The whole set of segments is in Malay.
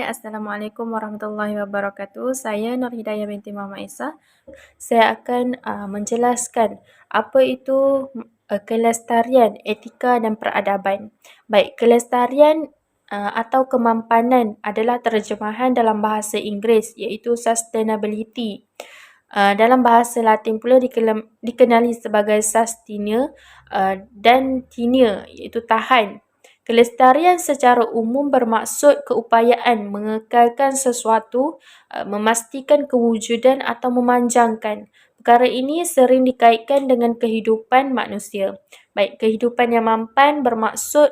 Assalamualaikum warahmatullahi wabarakatuh. Saya Nur Hidayah binti Muhammad Isa. Saya akan menjelaskan apa itu kelestarian, etika dan peradaban. Baik, kelestarian atau kemampanan adalah terjemahan dalam bahasa Inggeris iaitu sustainability. Dalam bahasa Latin pula dikenali sebagai sustina dan tina iaitu tahan. Kelestarian secara umum bermaksud keupayaan mengekalkan sesuatu, memastikan kewujudan atau memanjangkan. Perkara ini sering dikaitkan dengan kehidupan manusia. Baik, kehidupan yang mampan bermaksud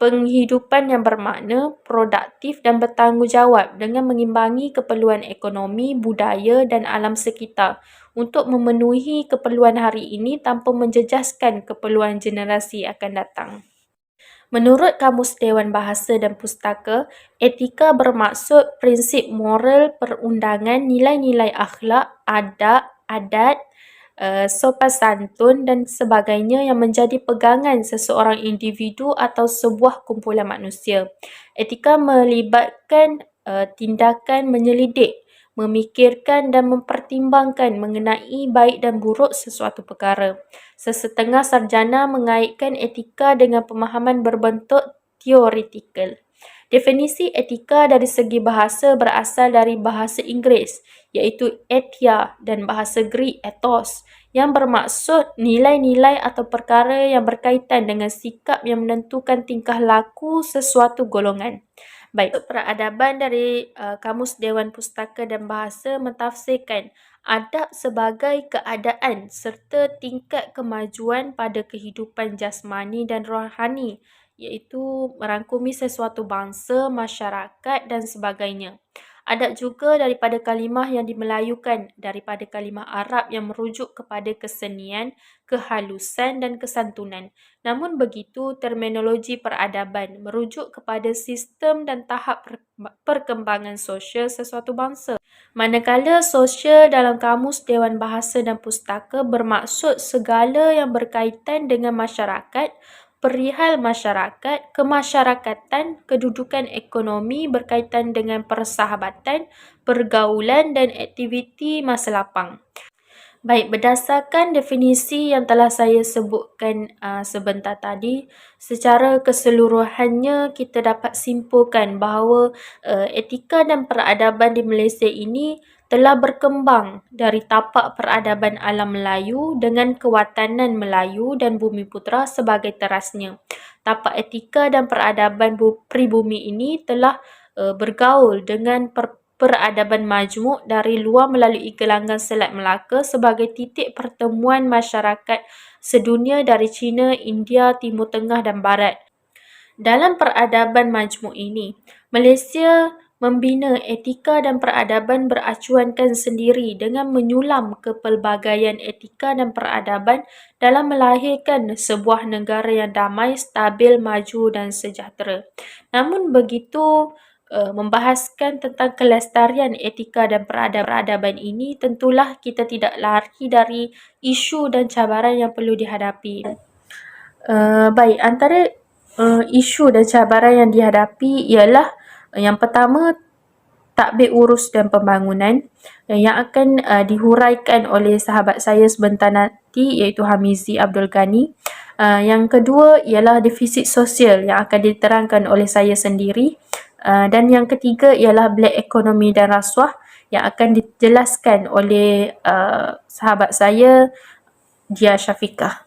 penghidupan yang bermakna, produktif dan bertanggungjawab dengan mengimbangi keperluan ekonomi, budaya dan alam sekitar untuk memenuhi keperluan hari ini tanpa menjejaskan keperluan generasi akan datang. Menurut Kamus Dewan Bahasa dan Pustaka, etika bermaksud prinsip moral, perundangan, nilai-nilai akhlak, adat, sopan santun dan sebagainya yang menjadi pegangan seseorang individu atau sebuah kumpulan manusia. Etika melibatkan tindakan menyelidik, memikirkan dan mempertimbangkan mengenai baik dan buruk sesuatu perkara. Sesetengah sarjana mengaitkan etika dengan pemahaman berbentuk teoretikal. Definisi etika dari segi bahasa berasal dari bahasa Inggeris iaitu ethia dan bahasa Greek ethos yang bermaksud nilai-nilai atau perkara yang berkaitan dengan sikap yang menentukan tingkah laku sesuatu golongan. Baik, peradaban dari Kamus Dewan Pustaka dan Bahasa mentafsirkan adab sebagai keadaan serta tingkat kemajuan pada kehidupan jasmani dan rohani iaitu merangkumi sesuatu bangsa, masyarakat dan sebagainya. Adab juga daripada kalimah yang dimelayukan daripada kalimah Arab yang merujuk kepada kesenian, kehalusan dan kesantunan. Namun begitu, terminologi peradaban merujuk kepada sistem dan tahap perkembangan sosial sesuatu bangsa. Manakala sosial dalam Kamus Dewan Bahasa dan Pustaka bermaksud segala yang berkaitan dengan masyarakat, perihal masyarakat, kemasyarakatan, kedudukan ekonomi berkaitan dengan persahabatan, pergaulan dan aktiviti masa lapang. Baik, berdasarkan definisi yang telah saya sebutkan sebentar tadi, secara keseluruhannya kita dapat simpulkan bahawa etika dan peradaban di Malaysia ini telah berkembang dari tapak peradaban alam Melayu dengan kewatanan Melayu dan Bumiputera sebagai terasnya. Tapak etika dan peradaban pribumi ini telah bergaul dengan peradaban majmuk dari luar melalui gelanggang Selat Melaka sebagai titik pertemuan masyarakat sedunia dari China, India, Timur Tengah dan Barat. Dalam peradaban majmuk ini, Malaysia membina etika dan peradaban beracuankan sendiri dengan menyulam kepelbagaian etika dan peradaban dalam melahirkan sebuah negara yang damai, stabil, maju dan sejahtera. Namun begitu, membahaskan tentang kelestarian etika dan peradaban ini, tentulah kita tidak lari dari isu dan cabaran yang perlu dihadapi. Baik, antara isu dan cabaran yang dihadapi ialah yang pertama, takbir urus dan pembangunan yang akan dihuraikan oleh sahabat saya sebentar nanti iaitu Hamizi Abdul Ghani. Yang kedua ialah defisit sosial yang akan diterangkan oleh saya sendiri. Dan yang ketiga ialah black economy dan rasuah yang akan dijelaskan oleh sahabat saya Dia Syafiqah.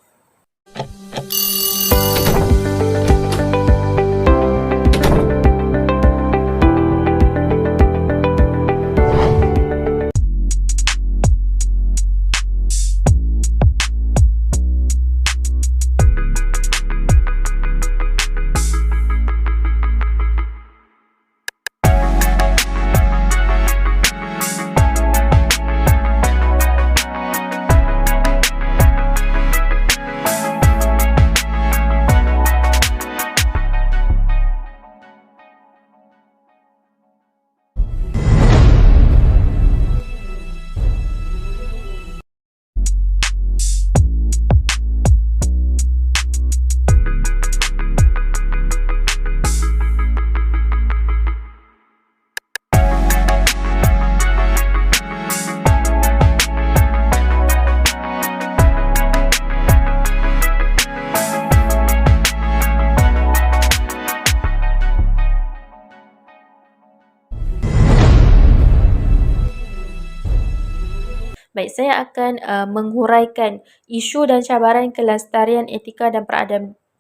Baik, saya akan menguraikan isu dan cabaran kelestarian etika dan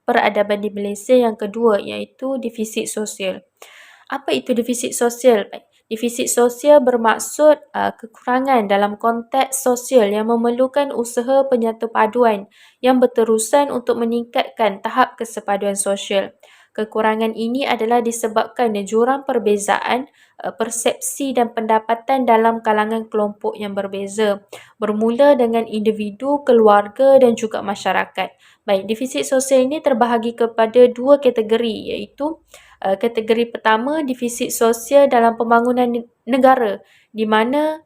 peradaban di Malaysia yang kedua, iaitu defisit sosial. Apa itu defisit sosial? Baik, defisit sosial bermaksud kekurangan dalam konteks sosial yang memerlukan usaha penyatupaduan yang berterusan untuk meningkatkan tahap kesepaduan sosial. Kekurangan ini adalah disebabkan jurang perbezaan persepsi dan pendapatan dalam kalangan kelompok yang berbeza, bermula dengan individu, keluarga dan juga masyarakat. Baik, defisit sosial ini terbahagi kepada dua kategori, iaitu kategori pertama, defisit sosial dalam pembangunan negara, di mana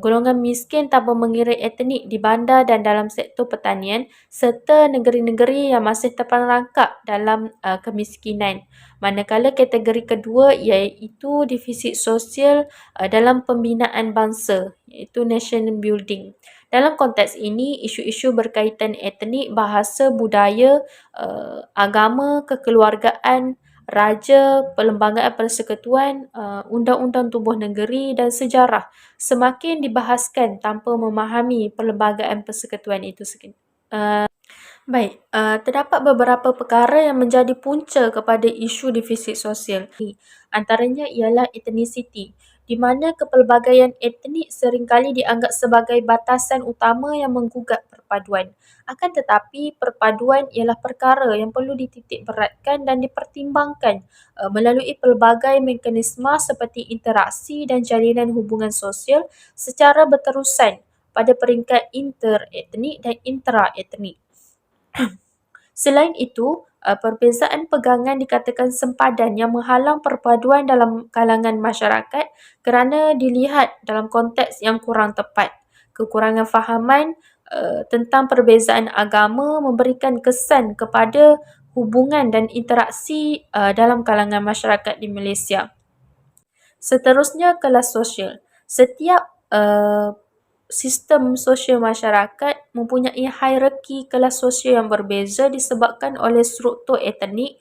golongan miskin tanpa mengira etnik di bandar dan dalam sektor pertanian, serta negeri-negeri yang masih terperangkap dalam kemiskinan. Manakala kategori kedua iaitu defisit sosial dalam pembinaan bangsa, iaitu nation building. Dalam konteks ini, isu-isu berkaitan etnik, bahasa, budaya, agama, kekeluargaan, raja, perlembagaan persekutuan, undang-undang tubuh negeri dan sejarah semakin dibahaskan tanpa memahami perlembagaan persekutuan itu sendiri. Baik, terdapat beberapa perkara yang menjadi punca kepada isu defisit sosial. Antaranya ialah etnisiti, di mana kepelbagaian etnik seringkali dianggap sebagai batasan utama yang menggugat perpaduan. Akan tetapi, perpaduan ialah perkara yang perlu dititik beratkan dan dipertimbangkan melalui pelbagai mekanisme seperti interaksi dan jalinan hubungan sosial secara berterusan pada peringkat interetnik dan intraetnik. Selain itu, perbezaan pegangan dikatakan sempadan yang menghalang perpaduan dalam kalangan masyarakat kerana dilihat dalam konteks yang kurang tepat. Kekurangan fahaman tentang perbezaan agama memberikan kesan kepada hubungan dan interaksi dalam kalangan masyarakat di Malaysia. Seterusnya, kelas sosial. Setiap sistem sosial masyarakat mempunyai hierarki kelas sosial yang berbeza disebabkan oleh struktur etnik,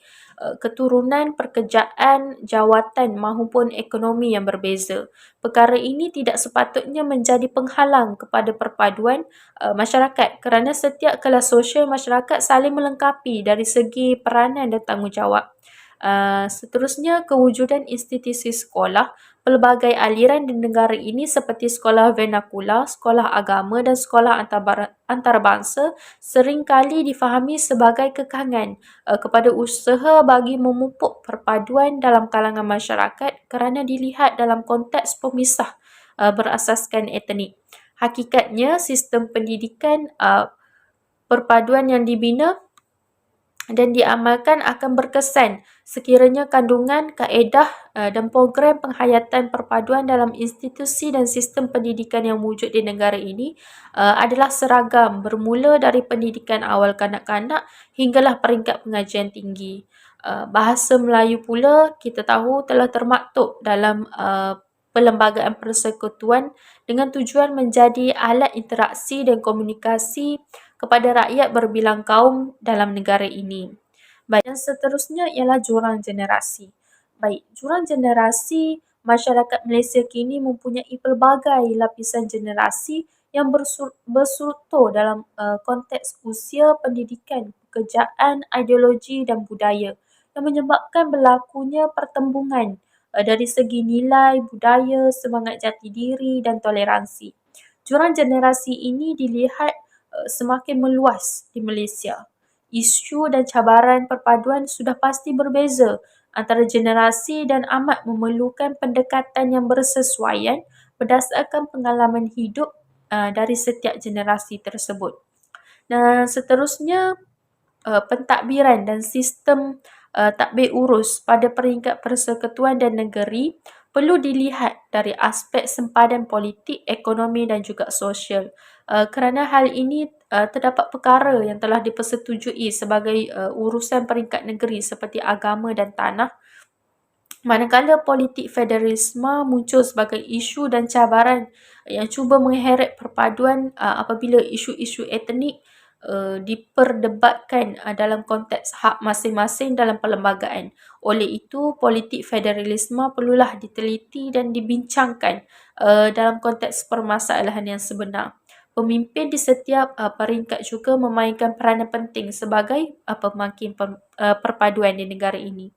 keturunan, pekerjaan, jawatan maupun ekonomi yang berbeza. Perkara ini tidak sepatutnya menjadi penghalang kepada perpaduan masyarakat kerana setiap kelas sosial masyarakat saling melengkapi dari segi peranan dan tanggungjawab. Seterusnya, kewujudan institusi sekolah. Pelbagai aliran di negara ini seperti sekolah vernakular, sekolah agama dan sekolah antarabangsa seringkali difahami sebagai kekangan kepada usaha bagi memupuk perpaduan dalam kalangan masyarakat kerana dilihat dalam konteks pemisah berasaskan etnik. Hakikatnya, sistem pendidikan perpaduan yang dibina dan diamalkan akan berkesan sekiranya kandungan, kaedah dan program penghayatan perpaduan dalam institusi dan sistem pendidikan yang wujud di negara ini adalah seragam bermula dari pendidikan awal kanak-kanak hinggalah peringkat pengajian tinggi. Bahasa Melayu pula kita tahu telah termaktub dalam perlembagaan persekutuan dengan tujuan menjadi alat interaksi dan komunikasi kepada rakyat berbilang kaum dalam negara ini. Baik, dan seterusnya ialah jurang generasi. Baik, jurang generasi masyarakat Malaysia kini mempunyai pelbagai lapisan generasi yang berstruktur dalam konteks usia, pendidikan, pekerjaan, ideologi dan budaya yang menyebabkan berlakunya pertembungan dari segi nilai, budaya, semangat jati diri dan toleransi. Jurang generasi ini dilihat semakin meluas di Malaysia. Isu dan cabaran perpaduan sudah pasti berbeza antara generasi dan amat memerlukan pendekatan yang bersesuaian berdasarkan pengalaman hidup dari setiap generasi tersebut. Dan seterusnya, pentadbiran dan sistem tadbir urus pada peringkat persekutuan dan negeri perlu dilihat dari aspek sempadan politik, ekonomi dan juga sosial. Kerana hal ini terdapat perkara yang telah dipersetujui sebagai urusan peringkat negeri seperti agama dan tanah, manakala politik federalisme muncul sebagai isu dan cabaran yang cuba mengheret perpaduan apabila isu-isu etnik diperdebatkan dalam konteks hak masing-masing dalam perlembagaan. Oleh itu, politik federalisme perlulah diteliti dan dibincangkan dalam konteks permasalahan yang sebenar. Pemimpin di setiap peringkat juga memainkan peranan penting sebagai pemakin perpaduan di negara ini.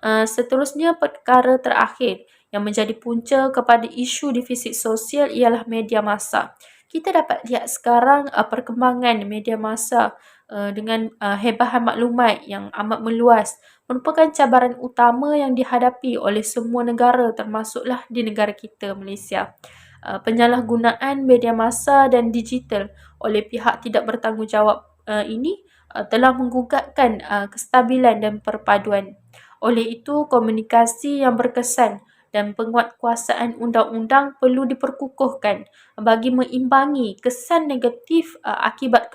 Seterusnya, perkara terakhir yang menjadi punca kepada isu defisit sosial ialah media massa. Kita dapat lihat sekarang perkembangan media massa dengan hebahan maklumat yang amat meluas merupakan cabaran utama yang dihadapi oleh semua negara, termasuklah di negara kita, Malaysia. Penyalahgunaan media massa dan digital oleh pihak tidak bertanggungjawab ini telah menggugatkan kestabilan dan perpaduan. Oleh itu, komunikasi yang berkesan dan penguatkuasaan undang-undang perlu diperkukuhkan bagi meimbangi kesan negatif akibat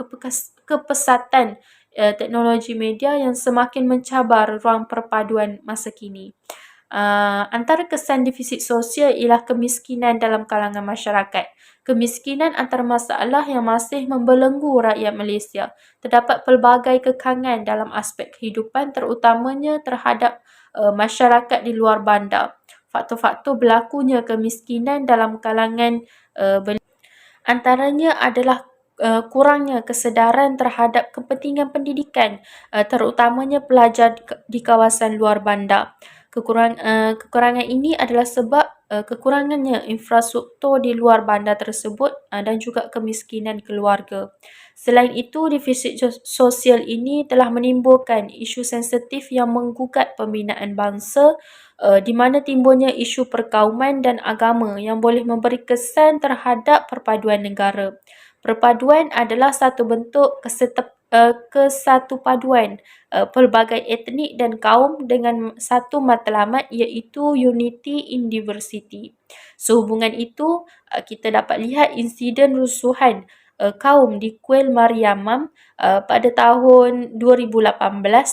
kepesatan teknologi media yang semakin mencabar ruang perpaduan masa kini. Antara kesan defisit sosial ialah kemiskinan dalam kalangan masyarakat. Kemiskinan antara masalah yang masih membelenggu rakyat Malaysia. Terdapat pelbagai kekangan dalam aspek kehidupan, terutamanya terhadap masyarakat di luar bandar. Faktor-faktor berlakunya kemiskinan dalam kalangan antaranya adalah kurangnya kesedaran terhadap kepentingan pendidikan, terutamanya pelajar di kawasan luar bandar. Kekurangan ini adalah sebab kekurangannya infrastruktur di luar bandar tersebut dan juga kemiskinan keluarga. Selain itu, defisit sosial ini telah menimbulkan isu sensitif yang menggugat pembinaan bangsa, di mana timbulnya isu perkauman dan agama yang boleh memberi kesan terhadap perpaduan negara. Perpaduan adalah satu bentuk kesatupaduan pelbagai etnik dan kaum dengan satu matlamat, iaitu unity in diversity. Sehubungan itu, kita dapat lihat insiden rusuhan kaum di Kuil Mariamam pada tahun 2018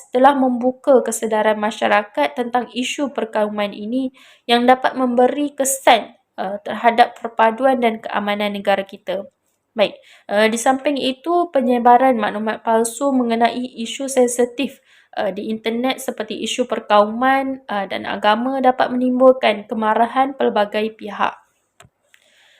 telah membuka kesedaran masyarakat tentang isu perkauman ini yang dapat memberi kesan terhadap perpaduan dan keamanan negara kita. Baik, di samping itu, penyebaran maklumat palsu mengenai isu sensitif di internet seperti isu perkauman dan agama dapat menimbulkan kemarahan pelbagai pihak.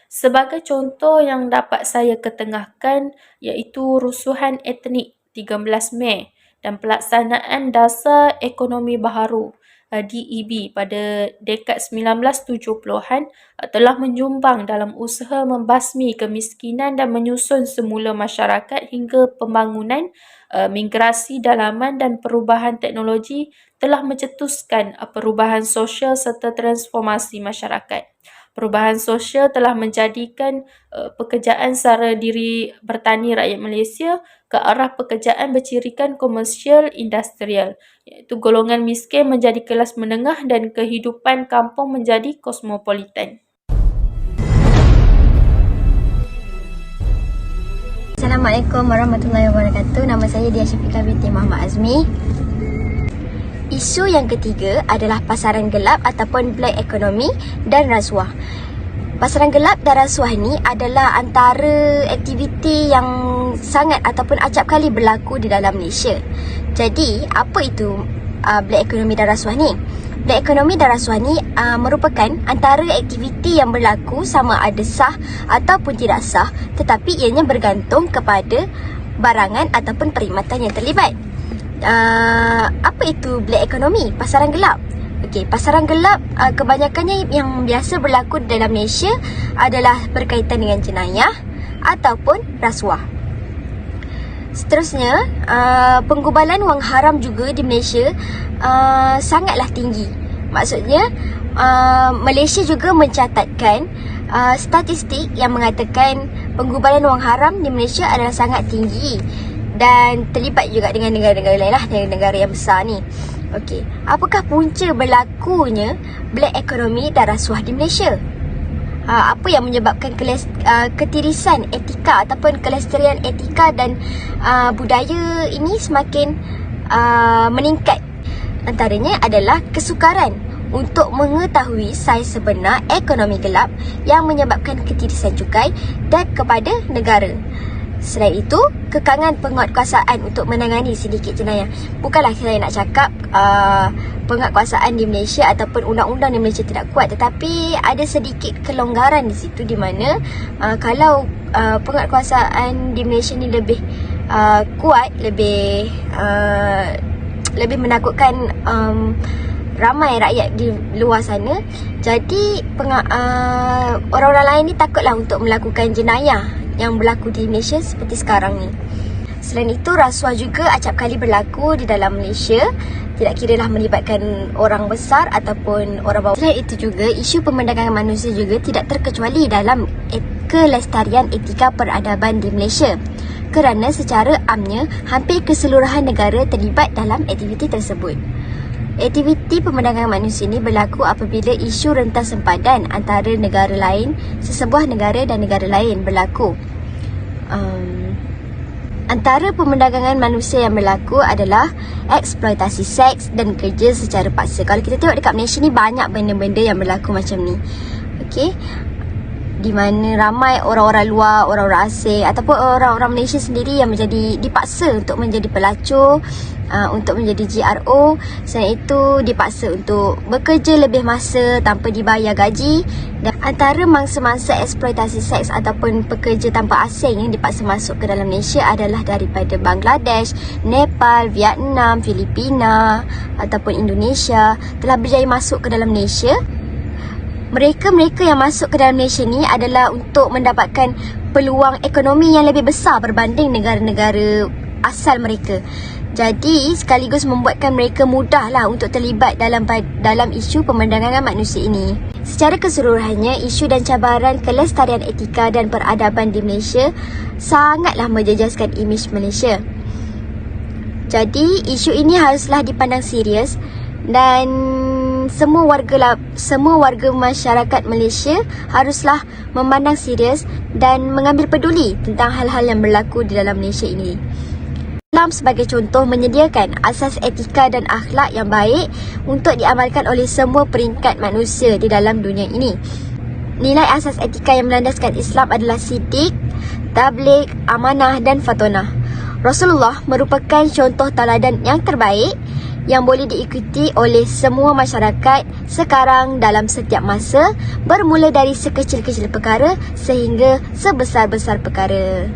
Sebagai contoh yang dapat saya ketengahkan iaitu rusuhan etnik 13 Mei dan pelaksanaan Dasar Ekonomi Baharu DEB pada dekad 1970-an telah menyumbang dalam usaha membasmi kemiskinan dan menyusun semula masyarakat hingga pembangunan, migrasi dalaman dan perubahan teknologi telah mencetuskan perubahan sosial serta transformasi masyarakat. Perubahan sosial telah menjadikan pekerjaan sara diri bertani rakyat Malaysia ke arah pekerjaan bercirikan komersial industrial, iaitu golongan miskin menjadi kelas menengah dan kehidupan kampung menjadi kosmopolitan. Assalamualaikum warahmatullahi wabarakatuh. Nama saya Dia Syafiqah binti Muhammad Azmi. Isu yang ketiga adalah pasaran gelap ataupun black economy dan rasuah. Pasaran gelap dan rasuah ni adalah antara aktiviti yang sangat ataupun acap kali berlaku di dalam Malaysia. Jadi, apa itu black economy dan rasuah ni? Black economy dan rasuah ni merupakan antara aktiviti yang berlaku sama ada sah ataupun tidak sah, tetapi ianya bergantung kepada barangan ataupun perkhidmatan yang terlibat. Apa itu black economy? Pasaran gelap. Okey, pasaran gelap kebanyakannya yang biasa berlaku dalam Malaysia adalah berkaitan dengan jenayah ataupun rasuah. Seterusnya, penggubalan wang haram juga di Malaysia sangatlah tinggi. Maksudnya, Malaysia juga mencatatkan statistik yang mengatakan penggubalan wang haram di Malaysia adalah sangat tinggi dan terlibat juga dengan negara-negara lain lah, negara yang besar ni. Okey, apakah punca berlakunya black economy dan rasuah di Malaysia? Apa yang menyebabkan ketirisan etika ataupun kelestarian etika dan budaya ini semakin meningkat? Antaranya adalah kesukaran untuk mengetahui saiz sebenar ekonomi gelap yang menyebabkan ketirisan cukai dan kepada negara. Selain itu, kekangan penguatkuasaan untuk menangani sindiket jenayah. Bukanlah saya nak cakap penguatkuasaan di Malaysia ataupun undang-undang di Malaysia tidak kuat, tetapi ada sedikit kelonggaran di situ, di mana kalau penguatkuasaan di Malaysia ni lebih kuat, lebih menakutkan ramai rakyat di luar sana, jadi orang-orang lain ni takutlah untuk melakukan jenayah yang berlaku di Malaysia seperti sekarang ni. Selain itu, rasuah juga acap kali berlaku di dalam Malaysia, tidak kiralah melibatkan orang besar ataupun orang bawah. Selain itu juga, isu pemandangan manusia juga tidak terkecuali dalam kelestarian etika peradaban di Malaysia, kerana secara amnya hampir keseluruhan negara terlibat dalam aktiviti tersebut. Aktiviti pemandangan manusia ini berlaku apabila isu rentas sempadan antara negara lain, sesebuah negara dan negara lain berlaku. Antara pemandangan manusia yang berlaku adalah eksploitasi seks dan kerja secara paksa. Kalau kita tengok dekat Malaysia ni, banyak benda-benda yang berlaku macam ni. Okey, di mana ramai orang-orang luar, orang-orang asing ataupun orang-orang Malaysia sendiri yang dipaksa untuk menjadi pelacur, untuk menjadi GRO. Selain itu, dipaksa untuk bekerja lebih masa tanpa dibayar gaji. Dan antara mangsa-mangsa eksploitasi seks ataupun pekerja tanpa asing yang dipaksa masuk ke dalam Malaysia adalah daripada Bangladesh, Nepal, Vietnam, Filipina ataupun Indonesia telah berjaya masuk ke dalam Malaysia. Mereka yang masuk ke dalam Malaysia ni adalah untuk mendapatkan peluang ekonomi yang lebih besar berbanding negara-negara asal mereka. Jadi sekaligus membuatkan mereka mudahlah untuk terlibat dalam isu pemandangan manusia ini. Secara keseluruhannya, isu dan cabaran kelestarian etika dan peradaban di Malaysia sangatlah menjejaskan imej Malaysia. Jadi isu ini haruslah dipandang serius dan semua warga masyarakat Malaysia haruslah memandang serius dan mengambil peduli tentang hal-hal yang berlaku di dalam Malaysia ini. Islam sebagai contoh menyediakan asas etika dan akhlak yang baik untuk diamalkan oleh semua peringkat manusia di dalam dunia ini. Nilai asas etika yang melandaskan Islam adalah siddiq, tabligh, amanah dan fatonah. Rasulullah merupakan contoh teladan yang terbaik yang boleh diikuti oleh semua masyarakat sekarang dalam setiap masa, bermula dari sekecil-kecil perkara sehingga sebesar-besar perkara.